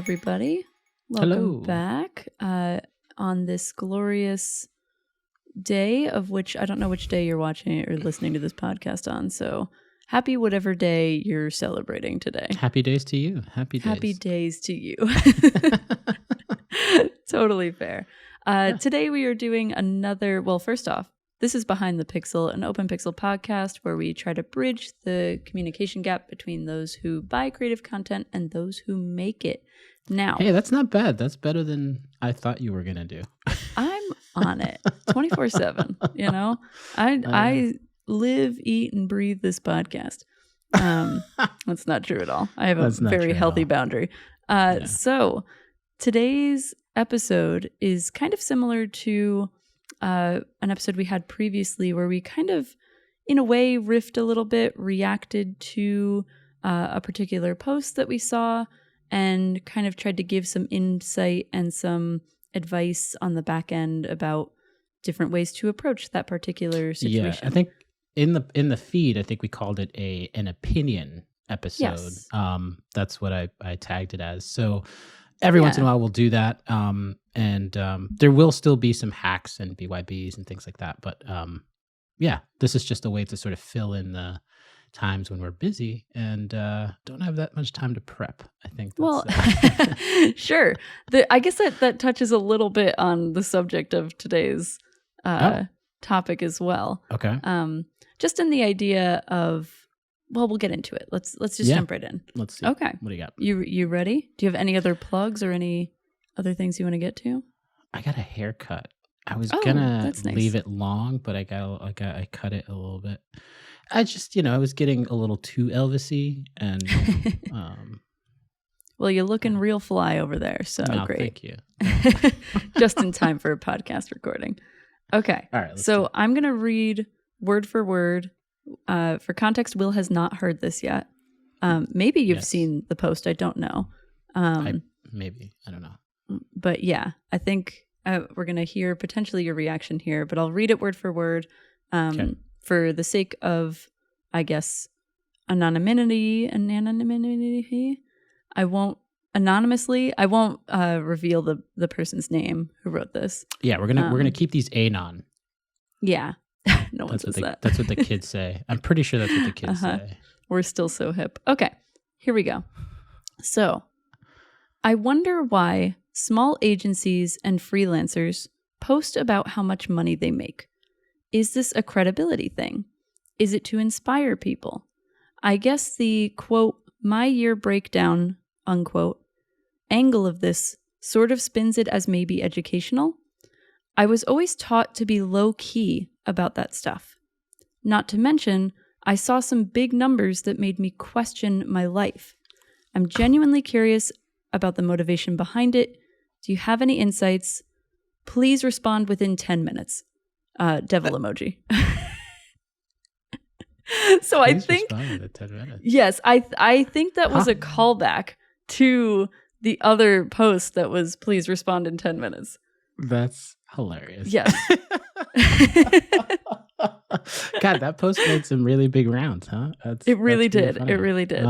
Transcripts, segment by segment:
everybody. Hello. Welcome back on this glorious day, of which I don't know which day you're watching or listening to this podcast on. So happy whatever day you're celebrating today. Happy days to you. Happy days. Happy days to you. Totally fair. Today we are doing another, well, first off, this is Behind the Pixel, an open pixel podcast where we try to bridge the communication gap between those who buy creative content and those who make it. Now, Hey, that's not bad. That's better than I thought you were going to do. I'm on it 24/7, you know? I live, eat, and breathe this podcast. That's not true at all. I have a very healthy boundary. So today's episode is kind of similar to an episode we had previously where we kind of, in a way, riffed a little bit, reacted to a particular post that we saw, and kind of tried to give some insight and some advice on the back end about different ways to approach that particular situation. Yeah, I think in the feed, I think we called it an opinion episode. Yes. That's what I tagged it as. So every once in a while we'll do that. And there will still be some hacks and BYBs and things like that. But yeah, this is just a way to sort of fill in the times when we're busy and don't have that much time to prep. I think that's, sure. I guess that touches a little bit on the subject of today's topic as well. Okay. Just in the idea of, well, we'll get into it. Let's just jump right in. Let's see. Okay. What do you got? You ready? Do you have any other plugs or any other things you want to get to? I got a haircut. I was gonna leave nice. it long, but I cut it a little bit. I just, I was getting a little too Elvis-y, and well, you're looking real fly over there, so great. Thank you. Just in time for a podcast recording. Okay. All right. So I'm gonna read word for word. For context, Will has not heard this yet. Maybe you've seen the post. I don't know. Maybe. I don't know. But yeah, I think we're going to hear potentially your reaction here, but I'll read it word for word for the sake of, I guess, anonymity. I won't reveal the person's name who wrote this. Yeah, we're gonna keep these anon. Yeah. No one says that. That's what the kids say. I'm pretty sure that's what the kids say. We're still so hip. Okay, here we go. So, I wonder why small agencies and freelancers post about how much money they make. Is this a credibility thing? Is it to inspire people? I guess the, quote, my year breakdown, unquote, angle of this sort of spins it as maybe educational. I was always taught to be low-key about that stuff. Not to mention, I saw some big numbers that made me question my life. I'm genuinely curious about the motivation behind it. Do you have any insights? Please respond within 10 minutes. Devil emoji. So I think, yes, I think that was a callback to the other post that was please respond in 10 minutes. That's hilarious. Yes. God, that post made some really big rounds, huh? It really did. It really did.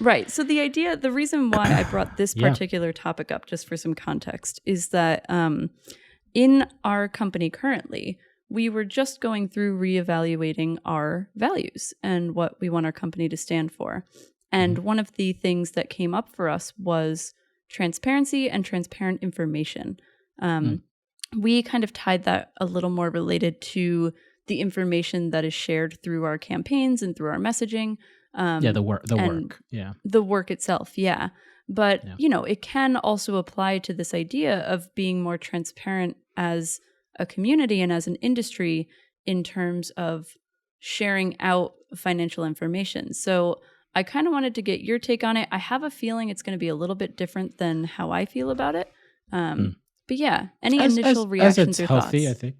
Right. So the reason why I brought this particular topic up, just for some context, is that in our company currently, we were just going through reevaluating our values and what we want our company to stand for. And one of the things that came up for us was transparency and transparent information. We kind of tied that a little more related to the information that is shared through our campaigns and through our messaging. The work. Yeah. The work itself. Yeah. But, it can also apply to this idea of being more transparent as a community and as an industry in terms of sharing out financial information. So I kind of wanted to get your take on it. I have a feeling it's going to be a little bit different than how I feel about it. But yeah, any initial reactions or thoughts? I think.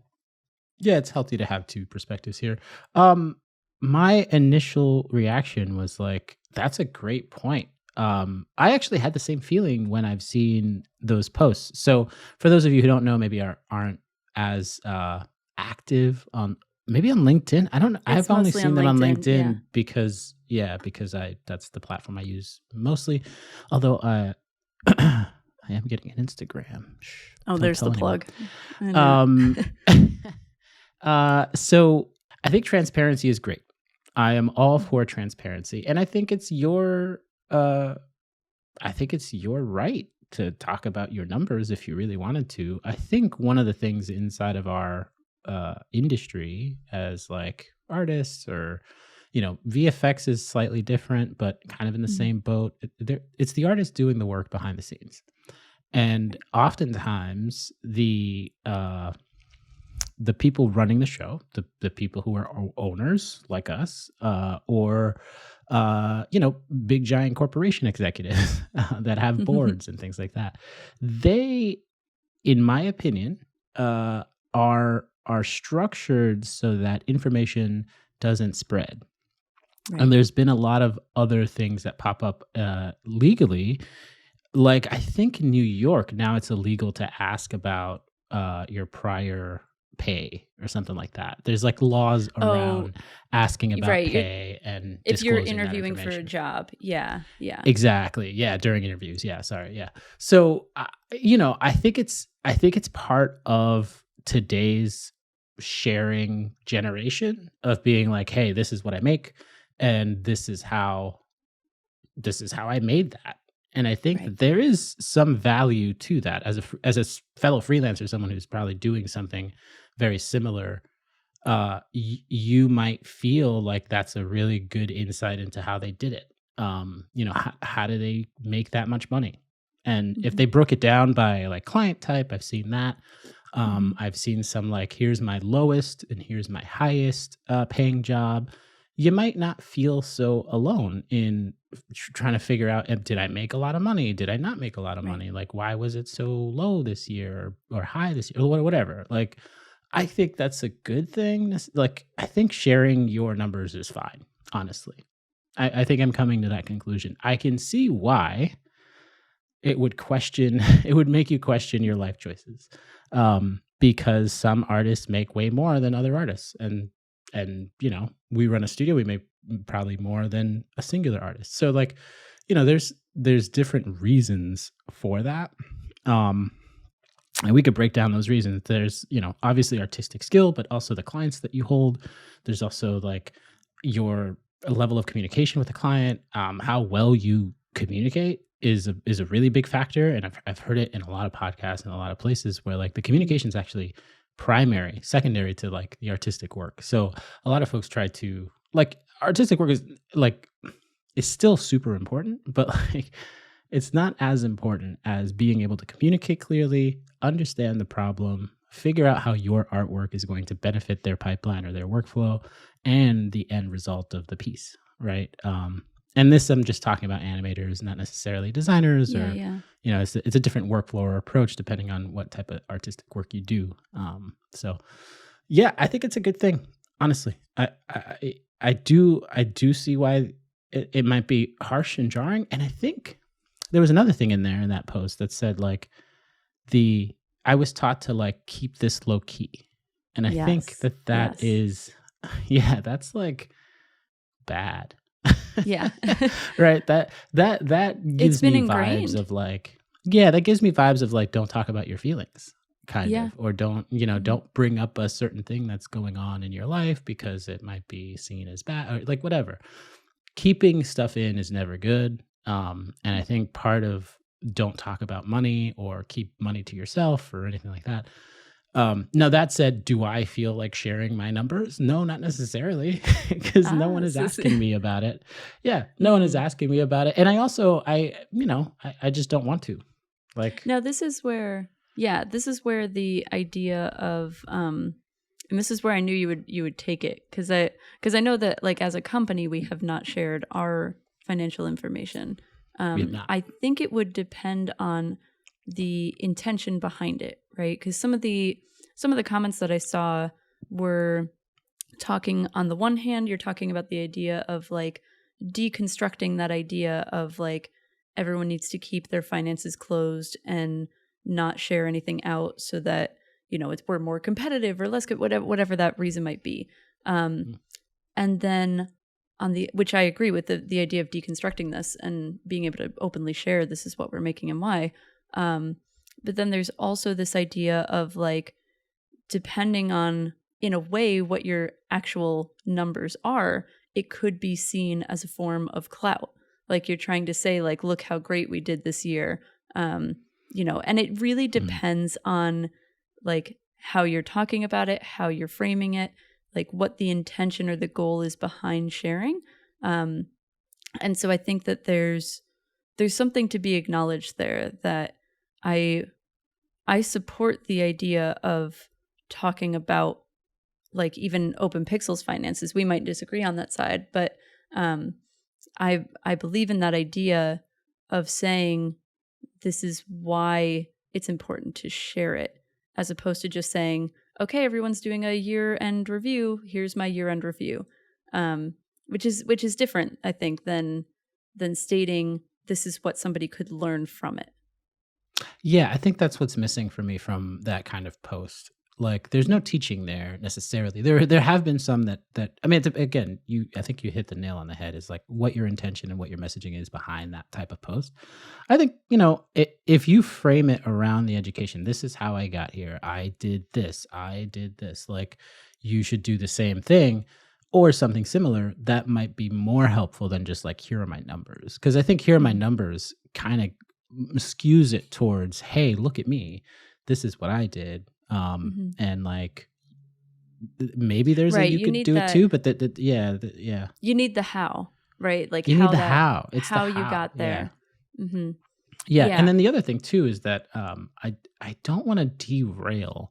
Yeah, it's healthy to have two perspectives here. My initial reaction was like, that's a great point. I actually had the same feeling when I've seen those posts. So for those of you who don't know, maybe aren't as active on LinkedIn. I don't know. I've only seen them on LinkedIn because that's the platform I use mostly. Although I am getting an Instagram. Shh, Oh, don't there's the tell anyone. plug. I know. So I think transparency is great. I am all for transparency, and I think it's your right to talk about your numbers if you really wanted to. I think one of the things inside of our industry as like artists, or VFX is slightly different, but kind of in the Mhm. same boat. It's the artist doing the work behind the scenes, and oftentimes the people running the show, the people who are owners like us, or big giant corporation executives that have boards and things like that, they, in my opinion, are structured so that information doesn't spread. Right. And there's been a lot of other things that pop up legally. Like, I think in New York now it's illegal to ask about your prior pay or something like that. There's like laws Oh, around asking about right. pay and If you're disclosing that interviewing for a information. job. Yeah. Yeah. Exactly. Yeah, during interviews. Yeah, sorry. Yeah. So, I think it's part of today's sharing generation of being like, "Hey, this is what I make, and this is how I made that." And I think Right. that there is some value to that as a fellow freelancer, someone who's probably doing something very similar. You might feel like that's a really good insight into how they did it. How do they make that much money? And if Mhm. they broke it down by like client type, I've seen that. Mhm. I've seen some like, here's my lowest and here's my highest paying job. You might not feel so alone in trying to figure out, did I make a lot of money? Did I not make a lot of Right. money? Like, why was it so low this year or high this year or whatever? Like, I think that's a good thing. Like, I think sharing your numbers is fine, honestly. I think I'm coming to that conclusion. I can see why it would make you question your life choices, because some artists make way more than other artists, and we run a studio, we make probably more than a singular artist. So like, there's different reasons for that. And we could break down those reasons. There's, obviously artistic skill, but also the clients that you hold. There's also like your level of communication with the client. How well you communicate is a really big factor. And I've heard it in a lot of podcasts and a lot of places where like the communication is actually secondary to like the artistic work. So a lot of folks try to like, artistic work is still super important, but like it's not as important as being able to communicate clearly, understand the problem, figure out how your artwork is going to benefit their pipeline or their workflow, and the end result of the piece, right? And this, I'm just talking about animators, not necessarily designers, Yeah. or Yeah. it's a different workflow or approach depending on what type of artistic work you do. So, yeah, I think it's a good thing. Honestly, I do see why it might be harsh and jarring, and I think there was another thing in there in that post that said like I was taught to like keep this low key, and I think Yes. that Yes. is, yeah, that's like bad. Yeah. Right. That It's gives been me vibes ingrained. of like, yeah, that gives me vibes of like, don't talk about your feelings, kind Yeah. of, or Mhm. don't bring up a certain thing that's going on in your life because it might be seen as bad, or like whatever. Keeping stuff in is never good. And I think part of don't talk about money or keep money to yourself or anything like that. Now that said, do I feel like sharing my numbers? No, not necessarily, because no one is So, asking me about it. Yeah, no one is Mhm. asking me about it, and I also, I just don't want to. Like, Now this is where, this is where the idea of and this is where I knew you would take it, because I know that like as a company we have not shared our financial information. we have not. I think it would depend on the intention behind it, right? Because some of the comments that I saw were talking, on the one hand, you're talking about the idea of like deconstructing that idea of like everyone needs to keep their finances closed and not share anything out so that we're more competitive or less good, whatever that reason might be. Mm. And then which I agree with, the idea of deconstructing this and being able to openly share this is what we're making and why. But then there's also this idea of like, depending on, in a way, what your actual numbers are, it could be seen as a form of clout. Like you're trying to say, like, look how great we did this year. And it really depends on like how you're talking about it, how you're framing it, like what the intention or the goal is behind sharing. And so I think that there's something to be acknowledged there, that I support the idea of talking about like even Open Pixels finances. We might disagree on that side, but I believe in that idea of saying this is why it's important to share it, as opposed to just saying, okay, everyone's doing a year-end review. Here's my year-end review, which is different, I think, than stating this is what somebody could learn from it. Yeah, I think that's what's missing for me from that kind of post. Like, there's no teaching there necessarily. There have been some that I mean, again, I think you hit the nail on the head. Is like what your intention and what your messaging is behind that type of post. I think if you frame it around the education, this is how I got here. I did this. Like, you should do the same thing or something similar. That might be more helpful than just like, here are my numbers. Because I think here are my numbers kind of skews it towards, hey, look at me. This is what I did. And like maybe there's right, you could do it too, but yeah. You need the how, right? Like you how need the how. It's how the you got there. Yeah. And then the other thing too is that I don't want to derail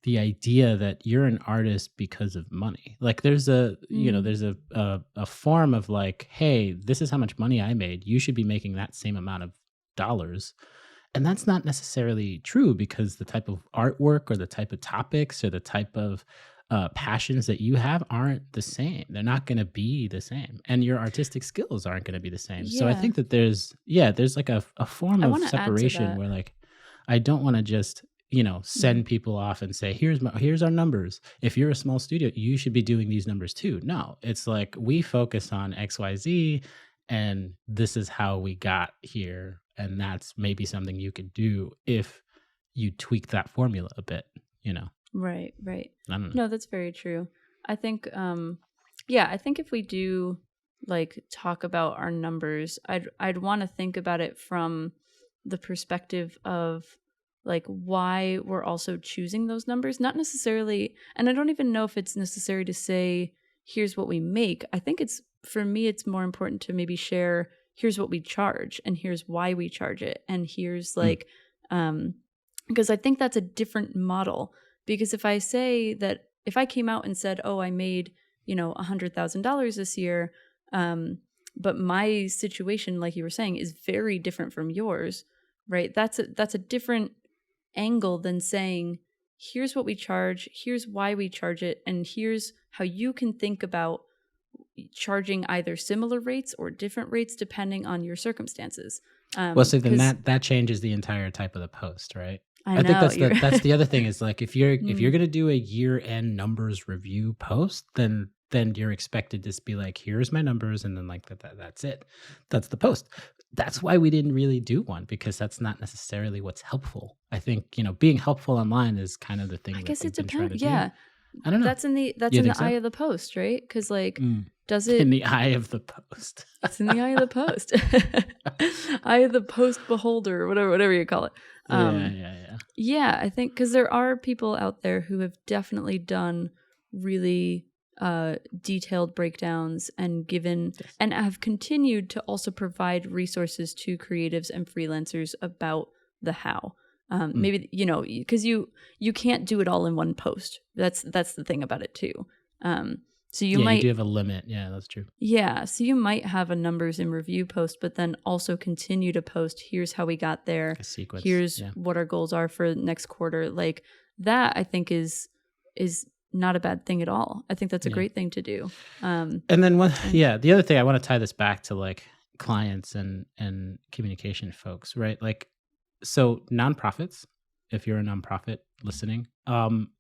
the idea that you're an artist because of money. Like there's there's a form of like, hey, this is how much money I made. You should be making that same amount of dollars. And that's not necessarily true, because the type of artwork or the type of topics or the type of passions that you have aren't the same. They're not going to be the same. And your artistic skills aren't going to be the same. Yeah. So I think that there's like a form of separation where like, I don't want to just, send people off and say, here's our numbers. If you're a small studio, you should be doing these numbers too. No, it's like, we focus on XYZ and this is how we got here. And that's maybe something you could do if you tweak that formula a bit, Right. I don't know. No, that's very true. I think, I think if we do like talk about our numbers, I'd want to think about it from the perspective of like why we're also choosing those numbers. Not necessarily, and I don't even know if it's necessary to say, here's what we make. I think for me, it's more important to maybe share, here's what we charge and here's why we charge it. And here's like, because I think that's a different model. Because if I say that, if I came out and said, oh, I made, $100,000 this year, but my situation, like you were saying, is very different from yours, right? That's a different angle than saying, here's what we charge, here's why we charge it, and here's how you can think about charging either similar rates or different rates depending on your circumstances. So then that changes the entire type of the post, right? I think that's the other thing is like, if you're going to do a year-end numbers review post, then you're expected to be like, here's my numbers, and then like that's it. That's the post. That's why we didn't really do one, because that's not necessarily what's helpful. I think, being helpful online is kind of the thing. I guess it depends. Yeah. I don't know. That's in the eye of the post, right? Because like, does it in the eye of the post? It's in the eye of the post. Eye of the post beholder, whatever you call it. Yeah, I think because there are people out there who have definitely done really detailed breakdowns and given and have continued to also provide resources to creatives and freelancers about the how. Maybe because you can't do it all in one post. That's the thing about it too. So you do have a limit. Yeah, that's true. Yeah, so you might have a numbers in review post, but then also continue to post, here's how we got there. A sequence. Here's what our goals are for next quarter. Like that, I think is not a bad thing at all. I think that's a great thing to do. And then the other thing, I want to tie this back to like clients and communication folks, right? Like, so nonprofits, if you're a nonprofit listening,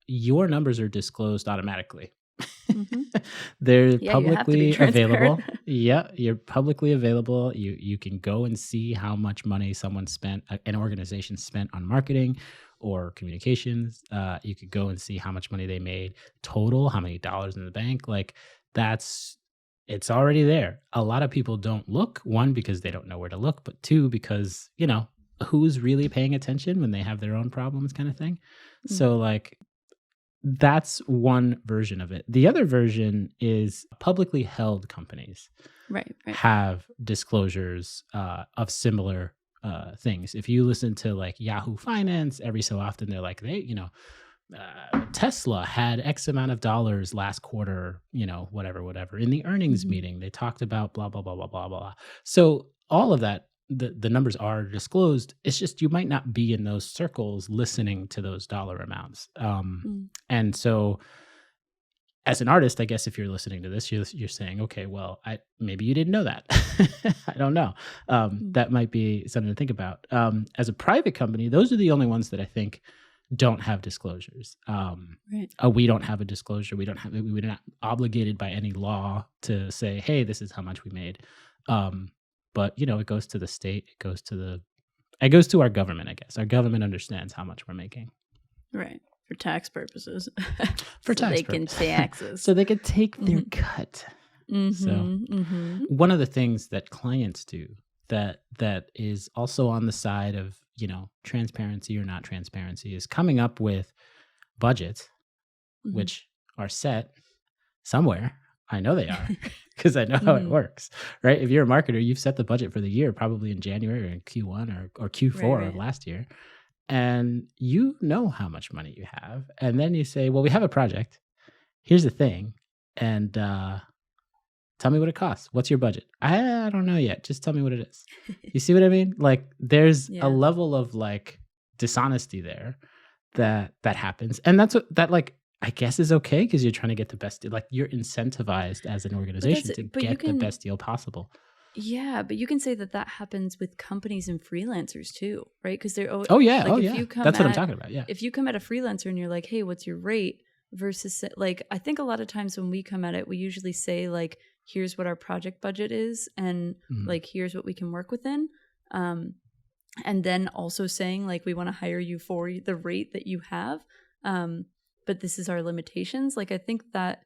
your numbers are disclosed automatically. Mm-hmm. They're Yeah, you have to be publicly transparent. available. Yeah, you're publicly available. You can go and see how much money someone spent, an organization spent on marketing or communications. You could go and see how much money they made total, how many dollars in the bank. Like that's it's already there. A lot of people don't look, one, because they don't know where to look, but two, because, who's really paying attention when they have their own problems kind of thing. Mm. So like that's one version of it. The other version is publicly held companies Right. have disclosures of similar things. If you listen to like Yahoo Finance, every so often they're like, Tesla had X amount of dollars last quarter, whatever. In the earnings Mhm. meeting, they talked about blah, blah, blah, blah, blah, blah. So all of that, the numbers are disclosed. It's just you might not be in those circles listening to those dollar amounts. Mm. And so as an artist, I guess if you're listening to this, you're saying, okay, well, maybe you didn't know that. I don't know. Mm. That might be something to think about. As a private company, those are the only ones that I think don't have disclosures. Right. We don't have a disclosure. We're not obligated by any law to say, hey, this is how much we made. But it goes to the state. It goes to our government. I guess our government understands how much we're making. Right. For tax purposes. For so tax they can purposes. taxes. So they can take their Mhm. cut. Mhm. So Mhm. one of the things that clients do that is also on the side of transparency or not transparency is coming up with budgets Mhm. which are set somewhere. I know they are because I know how it works, right? If you're a marketer, you've set the budget for the year probably in January or in Q1 or Q4 of Right. last year, and you know how much money you have, and then you say, well, we have a project. Here's the thing, and tell me what it costs. What's your budget? I don't know yet. Just tell me what it is. You see what I mean? Like there's Yeah. a level of like dishonesty there that happens. And that's what that like I guess is okay because you're trying to get the best deal. Like you're incentivized as an organization to But you get the can best deal possible. Yeah, but you can say that happens with companies and freelancers too, right? Because they're Oh yeah, like oh if yeah. you come That's what I'm at talking about. Yeah. if you come at a freelancer and you're like, "Hey, what's your rate?" versus like I think a lot of times when we come at it, we usually say like, "Here's what our project budget is and Mhm. like here's what we can work within." And then also saying like we want to hire you for the rate that you have. But this is our limitations. Like I think that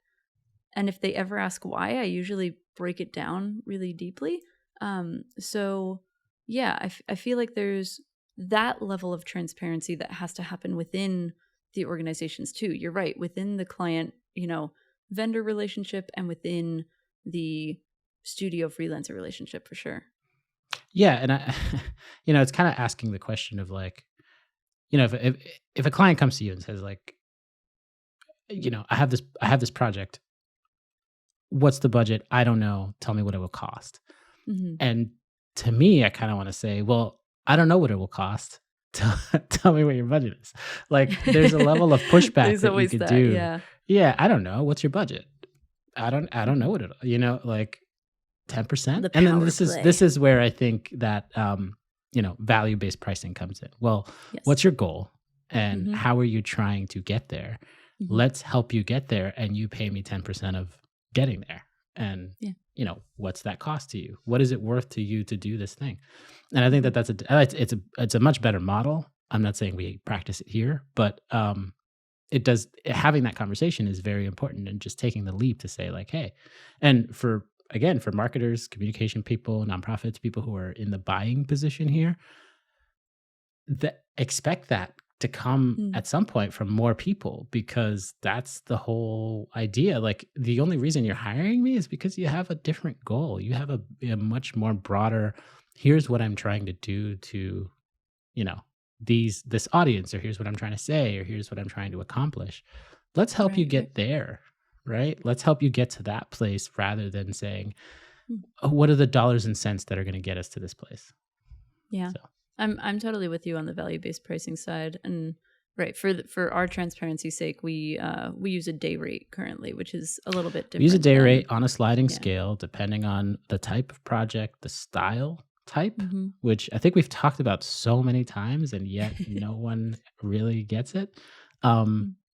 and if they ever ask why, I usually break it down really deeply. So yeah, I feel like there's that level of transparency that has to happen within the organizations too. You're right, within the client, vendor relationship and within the studio freelancer relationship for sure. Yeah, and I it's kind of asking the question of like, if a client comes to you and says like, I have this project. What's the budget? I don't know. Tell me what it will cost. Mm-hmm. And to me, I kind of want to say, well, I don't know what it will cost. Tell me what your budget is. Like, there's a level of pushback There's that you always could that, do. yeah. Yeah, I don't know. What's your budget? I don't know what it. Like 10%. The And then power this play. is where I think that value based pricing comes in. Well, Yes. what's your goal, and Mhm. how are you trying to get there? Mhm. Let's help you get there, and you pay me 10% of getting there. And Yeah. what's that cost to you? What is it worth to you to do this thing? And I think Mhm. it's a much better model. I'm not saying we practice it here, but having that conversation is very important, and just taking the leap to say like, hey, and for marketers, communication people, nonprofits, people who are in the buying position here, that expect that to come at some point from more people, because that's the whole idea. Like the only reason you're hiring me is because you have a different goal. You have a much more broader, here's what I'm trying to do to, this audience, or here's what I'm trying to say, or here's what I'm trying to accomplish. Let's help you Right, get right. there, right? Let's help you get to that place rather than saying, Mm. oh, what are the dollars and cents that are going to get us to this place? Yeah. So. I'm totally with you on the value-based pricing side, and right for our transparency's sake, we use a day rate currently, which is a little bit different. We use a day than- rate on a sliding yeah. scale depending on the type of project, the style type, Mhm. which I think we've talked about so many times, and yet no one really gets it.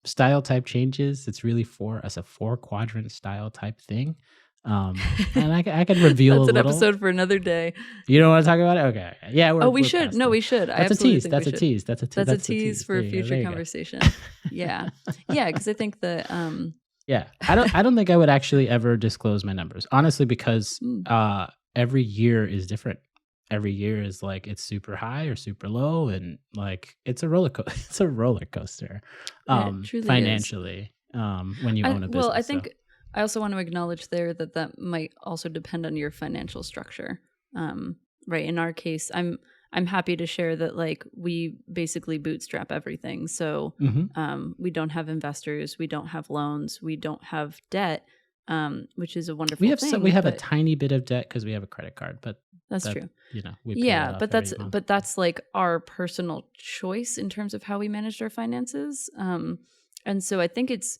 style type changes. It's really a 4-quadrant style type thing. And I can reveal That's a an little. episode for another day. You don't want to talk about it? Okay. Yeah. We should. No, we should. I That's a absolutely tease. think That's we a should. tease. That's a tease. That's a tease for There you go. future There you go. conversation. Yeah. Yeah, because I think that Yeah. I don't think I would actually ever disclose my numbers, honestly, because every year is different. Every year is like it's super high or super low, and like it's a roller coaster. It's a roller coaster, it truly financially. When you own a business. Well, I think I also want to acknowledge there that might also depend on your financial structure. Right. In our case, I'm happy to share that like we basically bootstrap everything. So we don't have investors, we don't have loans, we don't have debt, which is a wonderful thing. We have a tiny bit of debt because we have a credit card, but that's true. You know, we pay it off every month. But that's like our personal choice in terms of how we managed our finances. And so I think it's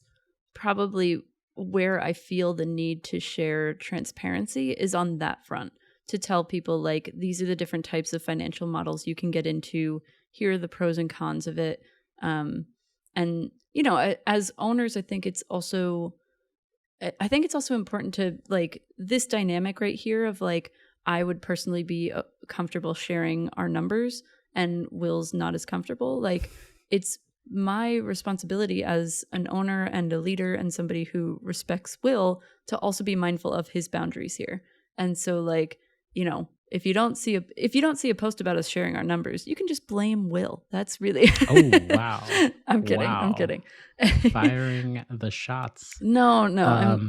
probably where I feel the need to share transparency is on that front, to tell people like these are the different types of financial models you can get into. Here are the pros and cons of it. And you know, as owners, I think it's also important to like this dynamic right here of like I would personally be comfortable sharing our numbers and Will's not as comfortable. Like it's my responsibility as an owner and a leader and somebody who respects Will to also be mindful of his boundaries here. And so like, you know, if you don't see a post about us sharing our numbers, you can just blame Will. That's really Oh wow. I'm kidding. Wow. I'm kidding. Firing the shots. No.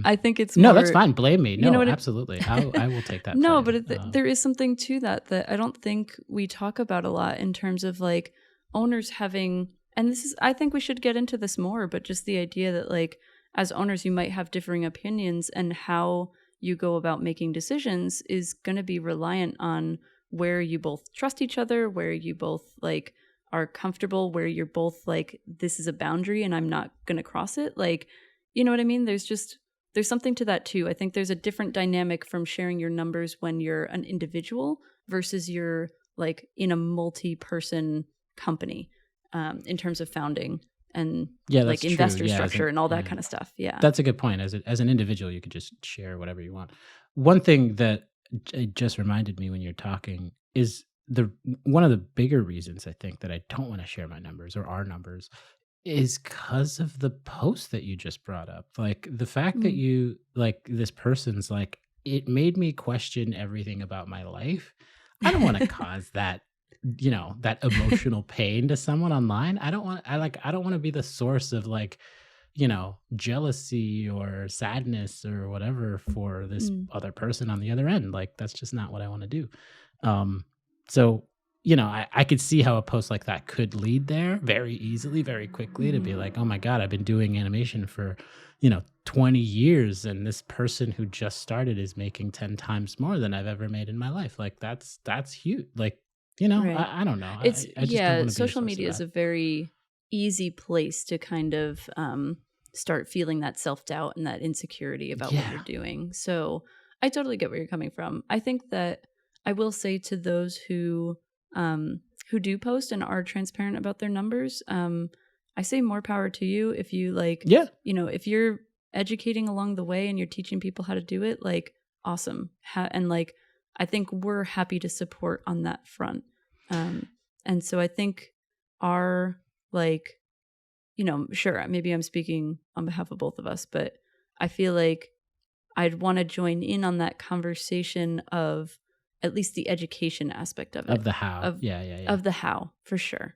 I think it's no. more, That's fine. Blame me. No, you know what absolutely. I will take that. No, blame. but there is something to that I don't think we talk about a lot in terms of like owners having, and I think we should get into this more, but just the idea that like as owners you might have differing opinions, and how you go about making decisions is going to be reliant on where you both trust each other, where you both like are comfortable, where you're both like, this is a boundary and I'm not going to cross it. Like, you know what I mean? There's something to that too. I think there's a different dynamic from sharing your numbers when you're an individual versus you're like in a multi-person company, in terms of founding and like investor structure and all that kind of stuff. Yeah. That's a good point. As an individual, you could just share whatever you want. One thing that it just reminded me when you're talking is one of the bigger reasons I think that I don't want to share my numbers or our numbers is because of the post that you just brought up. Like the fact that you like this person's like, it made me question everything about my life. I don't want to cause that, you know, that emotional pain to someone online. I don't want to be the source of like, you know, jealousy or sadness or whatever for this other person on the other end. Like that's just not what I want to do. So, you know, I could see how a post like that could lead there very easily, very quickly to be like, oh my God, I've been doing animation for, you know, 20 years. And this person who just started is making 10 times more than I've ever made in my life. Like that's huge. Like, you know, right. I don't know. It's I just don't social media is a very easy place to kind of start feeling that self-doubt and that insecurity about what you're doing. So I totally get where you're coming from. I think that I will say to those who do post and are transparent about their numbers, I say more power to you. If you like, you know, if you're educating along the way and you're teaching people how to do it, like awesome. And like, I think we're happy to support on that front. And so I think our like, you know, sure, maybe I'm speaking on behalf of both of us, but I feel like I'd want to join in on that conversation of at least the education aspect of it. Of the how. Of the how, for sure.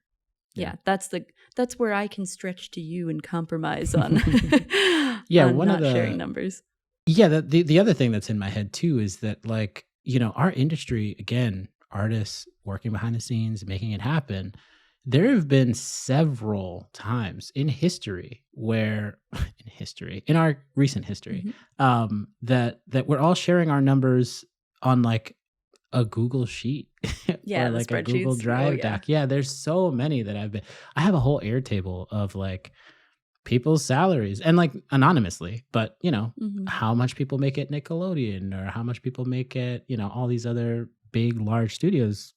Yeah, that's where I can stretch to you and compromise on, on one not of the sharing numbers. Yeah, the other thing that's in my head too is that like, you know, our industry, again, artists working behind the scenes, making it happen. There have been several times in history where, in our recent history, that we're all sharing our numbers on like a Google sheet, or like a Google Drive doc. Yeah, there's so many that I have a whole Airtable of like people's salaries and like anonymously, but you know, how much people make at Nickelodeon or how much people make at, you know, all these other big, large studios,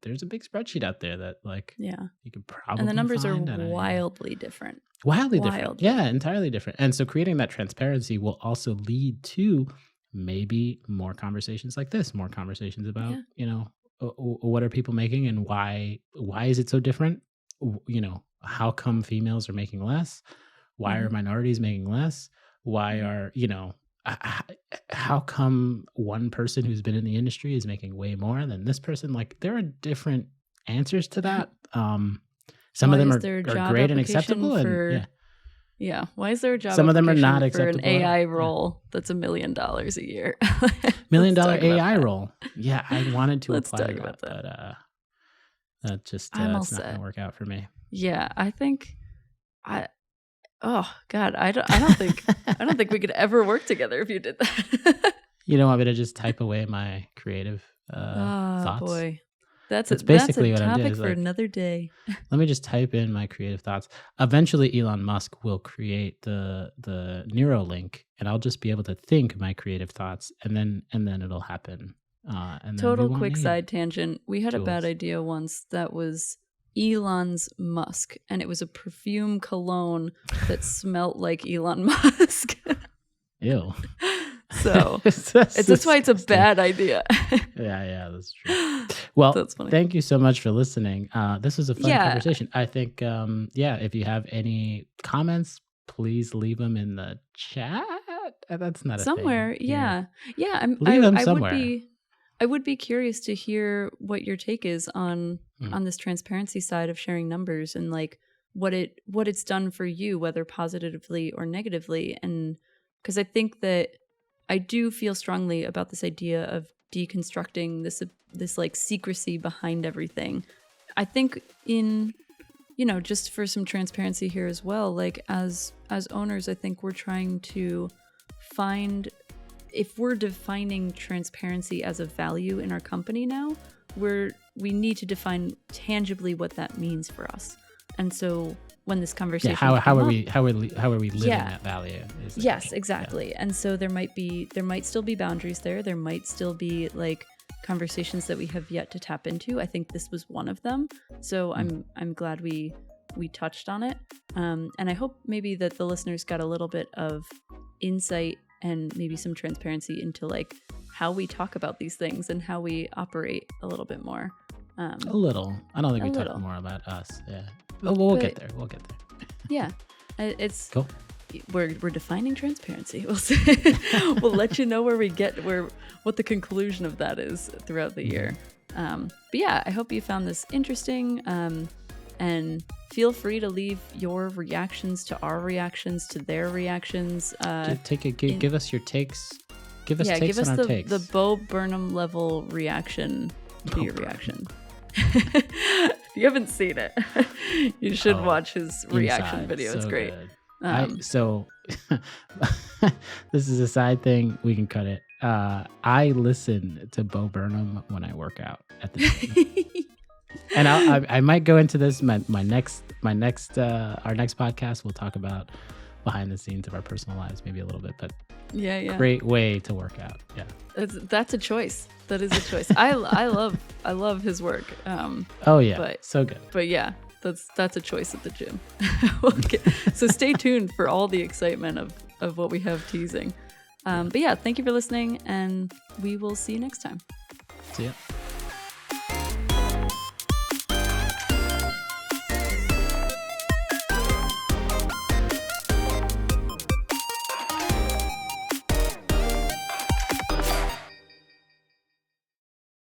there's a big spreadsheet out there that like you could probably and the numbers are find wildly different. Wildly different. Yeah, entirely different. And so creating that transparency will also lead to maybe more conversations like this, more conversations about, what are people making and why is it so different? How come females are making less? Why are minorities making less? Why are, how come one person who's been in the industry is making way more than this person? Like there are different answers to that. Some of them are great and acceptable. Why is there a job? Some of them are not for acceptable. An AI role that's $1 million a year. $1 million AI role. Yeah, I wanted to apply to that, but that just it's not going to work out for me. Yeah, I think oh God, I don't think we could ever work together if you did that. You don't want me to just type away my creative thoughts? Boy. That's basically what I did. Topic for another day. Let me just type in my creative thoughts. Eventually, Elon Musk will create the Neuralink, and I'll just be able to think my creative thoughts, and then it'll happen. And total quick side tangent. We had a bad idea once that was Elon's Musk, and it was a perfume cologne that smelt like Elon Musk. Ew. So that's why it's a bad idea. Yeah, that's true. Well, that's funny. Thank you so much for listening. This was a fun conversation. I think, if you have any comments, please leave them in the chat. That's not somewhere. Yeah. Leave them somewhere. I would be curious to hear what your take is on this transparency side of sharing numbers and like what it's done for you, whether positively or negatively. And because I think that I do feel strongly about this idea of deconstructing this like secrecy behind everything. I think just for some transparency here as well, like as owners, I think we're trying to find, if we're defining transparency as a value in our company now, we need to define tangibly what that means for us. And so when this conversation how are we living that value? Yes, exactly. Yeah. And so there might still be boundaries there. There might still be like conversations that we have yet to tap into. I think this was one of them. So I'm glad we touched on it. And I hope maybe that the listeners got a little bit of insight and maybe some transparency into like how we talk about these things and how we operate a little bit more. A little. I don't think we talk more about us. Yeah. We'll get there. Yeah. It's cool. We're defining transparency. We'll see. We'll let you know what the conclusion of that is throughout the year. But yeah, I hope you found this interesting. And feel free to leave your reactions to our reactions to their reactions. Give us your takes. Give us takes on our takes. The Bo Burnham level reaction to your reaction. If you haven't seen it, you should watch his reaction video. It's great. So this is a side thing. We can cut it. I listen to Bo Burnham when I work out at the gym. And I might go into this. Our next podcast, we'll talk about behind the scenes of our personal lives, maybe a little bit, but great way to work out. Yeah, that's a choice. That is a choice. I love his work. So good. But yeah, that's a choice at the gym. So stay tuned for all the excitement of what we have teasing. But yeah, thank you for listening, and we will see you next time. See ya.